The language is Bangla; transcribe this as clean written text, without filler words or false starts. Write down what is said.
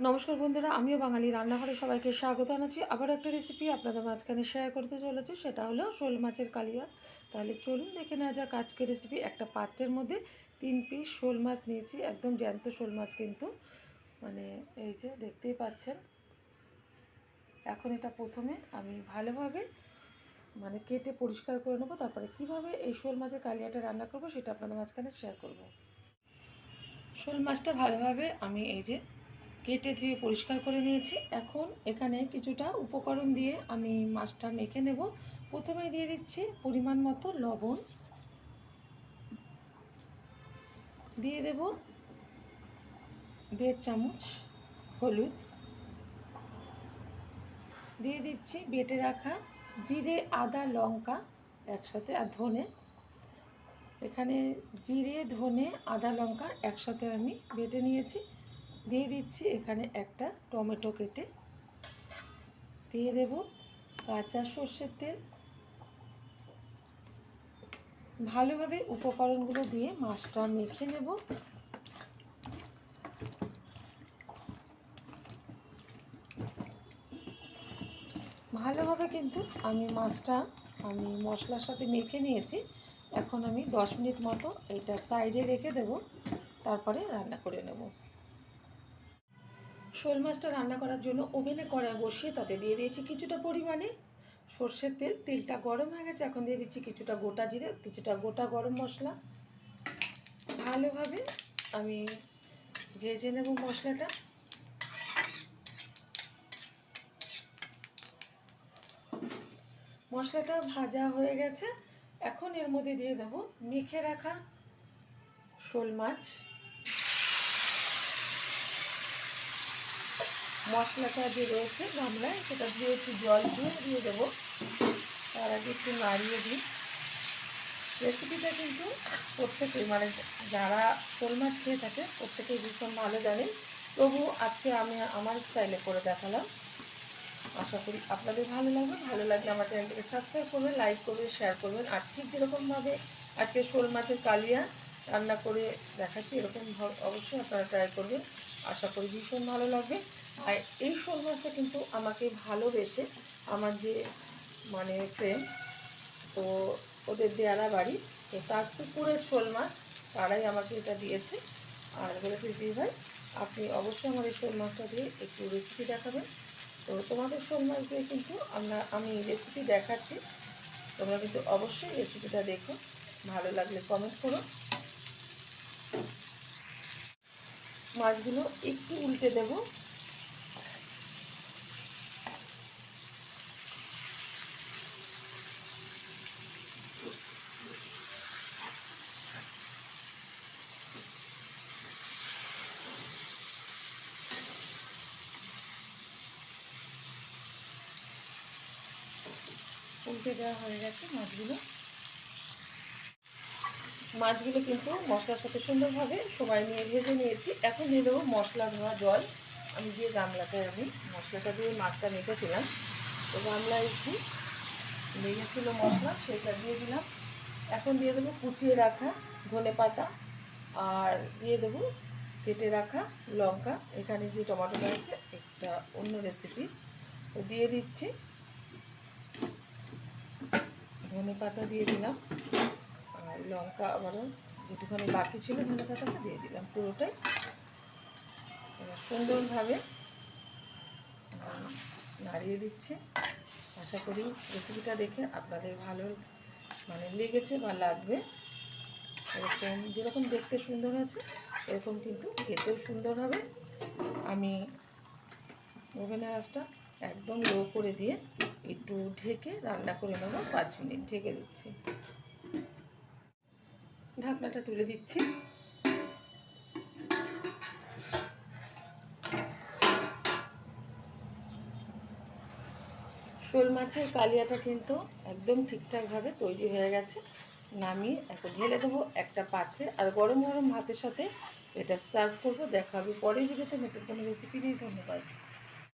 নমস্কার বন্ধুরা, আমিও বাঙালি রান্নাঘরে সবাইকে স্বাগত জানাচ্ছি। আবার একটা রেসিপি আপনাদের মাঝখানে শেয়ার করতে চলেছি, সেটা হলো শোল মাছের কালিয়া। তাহলে চলুন দেখে নেওয়া যাক আজকের রেসিপি। একটা পাত্রের মধ্যে 3 পিস শোল মাছ নিয়েছি, একদম জ্যান্ত শোল মাছ কিন্তু, মানে এই যে দেখতেই পাচ্ছেন। এখন এটা প্রথমে আমি ভালোভাবে কেটে পরিষ্কার করে নেবো, তারপরে কিভাবে এই শোল মাছের কালিয়াটা রান্না করব সেটা আপনাদের মাঝখানে শেয়ার করব। শোল মাছটা ভালোভাবে আমি এই যে কেটে ধুয়ে পরিষ্কার করে নিয়েছি। এখন এখানে কিছুটা উপকরণ দিয়ে আমি মাছটা মেখে নেব। প্রথমে দিয়ে দিচ্ছি পরিমাণ মতো লবণ, দিয়ে দেব 1.5 চামচ হলুদ, দিয়ে দিচ্ছি বেটে রাখা জিরে আদা লঙ্কা একসাথে আর ধনে। এখানে জিরে ধনে আদা লঙ্কা একসাথে আমি বেটে নিয়েছি। দিয়ে দিচ্ছি এখানে একটা টমেটো কেটে, দিয়ে দেব কাঁচা সর্ষের তেল। ভালোভাবে উপকরণগুলো দিয়ে মাছটা মেখে নেব। ভালোভাবে কিন্তু আমি মাছটা মশলার সাথে মেখে নিয়েছি। এখন আমি 10 মিনিট মতো এটা সাইডে রেখে দেব, তারপরে রান্না করে নেব। শোল মাছটা রান্না করার জন্য ওভেনে কড়াই বসিয়ে তাতে দিয়ে দিয়েছি কিছুটা পরিমাণে সর্ষের তেল। তেলটা গরম হয়ে গেছে, এখন দিয়ে দিচ্ছি কিছুটা গোটা জিরে, কিছুটা গোটা গরম মশলা। ভালোভাবে আমি ভেজে নেব মশলাটা। মশলাটা ভাজা হয়ে গেছে, এখন এর মধ্যে দিয়ে দেব মেখে রাখা শোল মাছ। মশলাটা যে রয়েছে গামলায় সেটা দিয়ে একটু জল দিয়ে দেবো। তার আগে একটু নাড়িয়ে দিই। রেসিপিটা কিন্তু প্রত্যেকেই যারা শোল মাছ খেয়ে থাকে প্রত্যেকেই ভীষণ ভালো জানেন, তবু আজকে আমি আমার স্টাইলে করে দেখালাম। আশা করি আপনাদের ভালো লাগবে। ভালো লাগলে আমার চ্যানেলটিকে সাবস্ক্রাইব করবেন, লাইক করবেন, শেয়ার করবেন। আর ঠিক যেরকমভাবে আজকে শোল মাছের কালিয়া রান্না করে দেখাচ্ছি, এরকম অবশ্যই আপনারা ট্রাই করবেন। আশা করি ভীষণ ভালো লাগবে। আর এই শোল মাছটা কিন্তু আমাকে ভালোবেসে আমার যে ফ্রেন্ড, তো ওদের দেয়ারা বাড়ি, তো তার পুকুরের শোল মাছ, তারাই আমাকে এটা দিয়েছে। আর বলেছে দিদি ভাই আপনি অবশ্যই আমার এই শোল মাছটা দিয়ে একটু রেসিপি দেখাবেন। তো তোমাদের শোল মাছ দিয়ে কিন্তু আমি রেসিপি দেখাচ্ছি, তোমরা কিন্তু অবশ্যই রেসিপিটা দেখো, ভালো লাগলে কমেন্ট করো। মাছগুলো একটু উল্টে দেবো। উল্টে দেওয়া হয়ে গেছে মাছগুলো কিন্তু মশলার সাথে সুন্দরভাবে সময় নিয়ে ভেজে নিয়েছি। এখন দিয়ে দেবো মশলা ধোয়া জল। আমি যে গামলাটায় আমি মশলাটা দিয়ে মাছটা মেখেছিলাম, তো গামলায় একটু লেগেছিল মশলা, সেটা দিয়ে দিলাম। এখন দিয়ে দেবো কুচিয়ে রাখা ধনে পাতা, আর দিয়ে দেবো কেটে রাখা লঙ্কা। এখানে যে টমেটোটা আছে একটা অন্য রেসিপি, তো দিয়ে দিচ্ছি। ধনে পাতা দিয়ে দিলাম, আর লঙ্কা আবারও যেটুখানি বাকি ছিল ধনে পাতাটা দিয়ে দিলাম পুরোটাই। সুন্দরভাবে নাড়িয়ে দিচ্ছি। আশা করি রেসিপিটা দেখে আপনাদের ভালো লেগেছে বা লাগবে। এরকম যেরকম দেখতে সুন্দর হয়েছে এরকম কিন্তু খেতেও সুন্দর হবে। আমি ওভেনের আঁচটা একদম লো করে দিয়ে একটু ঢেকে রান্না করে নেব। 5 মিনিট ঢেকে দিচ্ছি, ঢাকনাটা তুলে দিচ্ছি। শোল মাছের কালিয়াটা কিন্তু একদম ঠিকঠাকভাবে তৈরি হয়ে গেছে। নামিয়ে এখন ঢেলে দেবো একটা পাত্রে, আর গরম গরম ভাতের সাথে এটা সার্ভ করবো। দেখা হবে পরের ভিডিওতে নতুন কোনো রেসিপি নিয়ে। ধন্যবাদ।